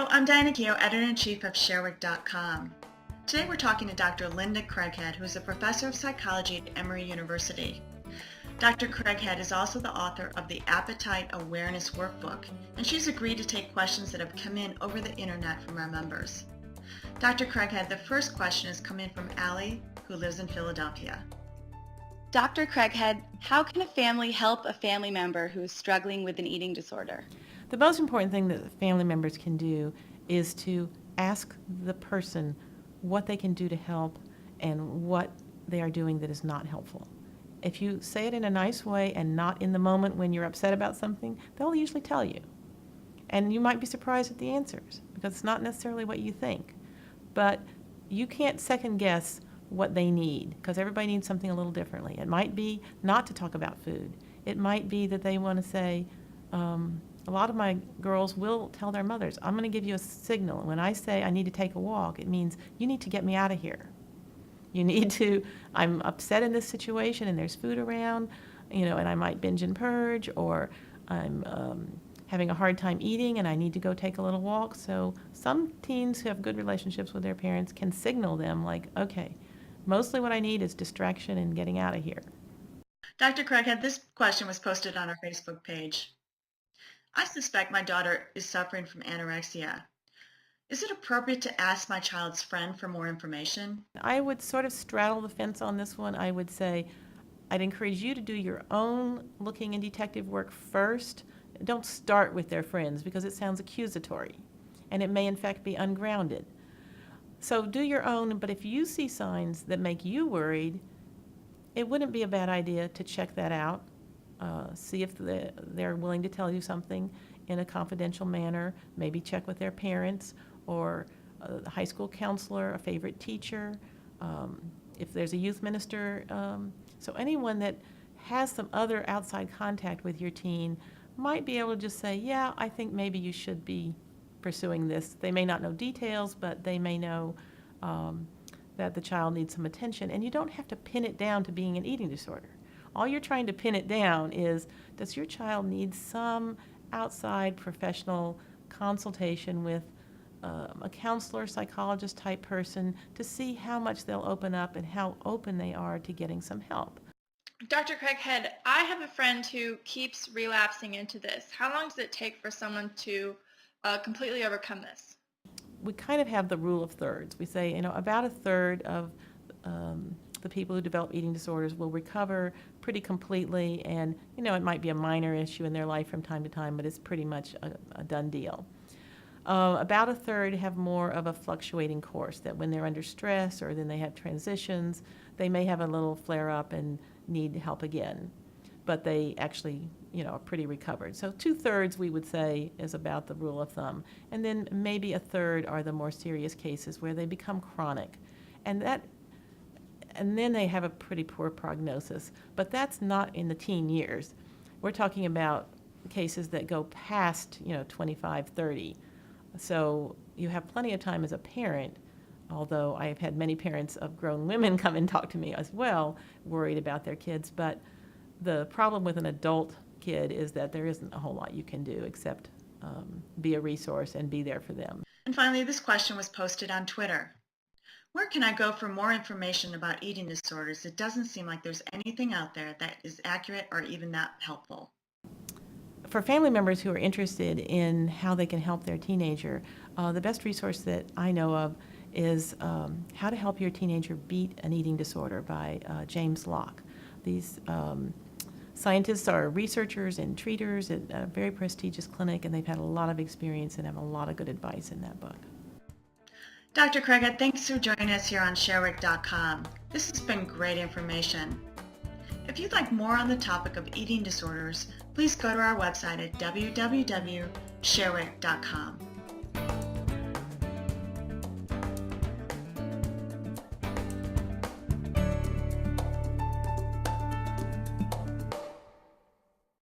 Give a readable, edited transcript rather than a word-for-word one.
Hello, I'm Diana Keogh, Editor-in-Chief of Sherwick.com. Today we're talking to Dr. Linda Craighead, who is a professor of psychology at Emory University. Dr. Craighead is also the author of the Appetite Awareness Workbook, and she's agreed to take questions that have come in over the internet from our members. Dr. Craighead, the first question has come in from Allie, who lives in Philadelphia. Dr. Craighead, how can a family help a family member who is struggling with an eating disorder? The most important thing that family members can do is to ask the person what they can do to help and what they are doing that is not helpful. If you say it in a nice way and not in the moment when you're upset about something, they'll usually tell you. And you might be surprised at the answers because it's not necessarily what you think. But you can't second guess what they need because everybody needs something a little differently. It might be not to talk about food. It might be that they want to say, a lot of my girls will tell their mothers, I'm going to give you a signal. When I say I need to take a walk, it means you need to get me out of here. You need to, I'm upset in this situation and there's food around, and I might binge and purge, or I'm having a hard time eating and I need to go take a little walk. So some teens who have good relationships with their parents can signal them like, okay, mostly what I need is distraction and getting out of here. Dr. Craighead, this question was posted on our Facebook page. I suspect my daughter is suffering from anorexia. Is it appropriate to ask my child's friend for more information? I would sort of straddle the fence on this one. I would say I'd encourage you to do your own looking and detective work first. Don't start with their friends because it sounds accusatory and it may in fact be ungrounded. So do your own, but if you see signs that make you worried, it wouldn't be a bad idea to check that out. See if they're willing to tell you something in a confidential manner. Maybe check with their parents or a high school counselor, a favorite teacher, if there's a youth minister. So anyone that has some other outside contact with your teen might be able to just say, yeah, I think maybe you should be pursuing this. They may not know details, but they may know that the child needs some attention. And you don't have to pin it down to being an eating disorder. All you're trying to pin it down is, does your child need some outside professional consultation with a counselor, psychologist type person to see how much they'll open up and how open they are to getting some help. Dr. Craighead, I have a friend who keeps relapsing into this. How long does it take for someone to completely overcome this? We kind of have the rule of thirds. We say, about a third of the people who develop eating disorders will recover pretty completely, and it might be a minor issue in their life from time to time, but it's pretty much a done deal. About a third have more of a fluctuating course, that when they're under stress or then they have transitions, they may have a little flare-up and need help again, but they actually are pretty recovered. So 2/3 we would say is about the rule of thumb, and then maybe a third are the more serious cases where they become chronic, and then they have a pretty poor prognosis. But that's not in the teen years. We're talking about cases that go past 25, 30. So you have plenty of time as a parent, although I have had many parents of grown women come and talk to me as well, worried about their kids. But the problem with an adult kid is that there isn't a whole lot you can do except be a resource and be there for them. And finally, this question was posted on Twitter. Where can I go for more information about eating disorders? It doesn't seem like there's anything out there that is accurate or even that helpful. For family members who are interested in how they can help their teenager, the best resource that I know of is How to Help Your Teenager Beat an Eating Disorder by James Locke. These scientists are researchers and treaters at a very prestigious clinic, and they've had a lot of experience and have a lot of good advice in that book. Dr. Craighead, thanks for joining us here on Sherwick.com. This has been great information. If you'd like more on the topic of eating disorders, please go to our website at www.sherwick.com.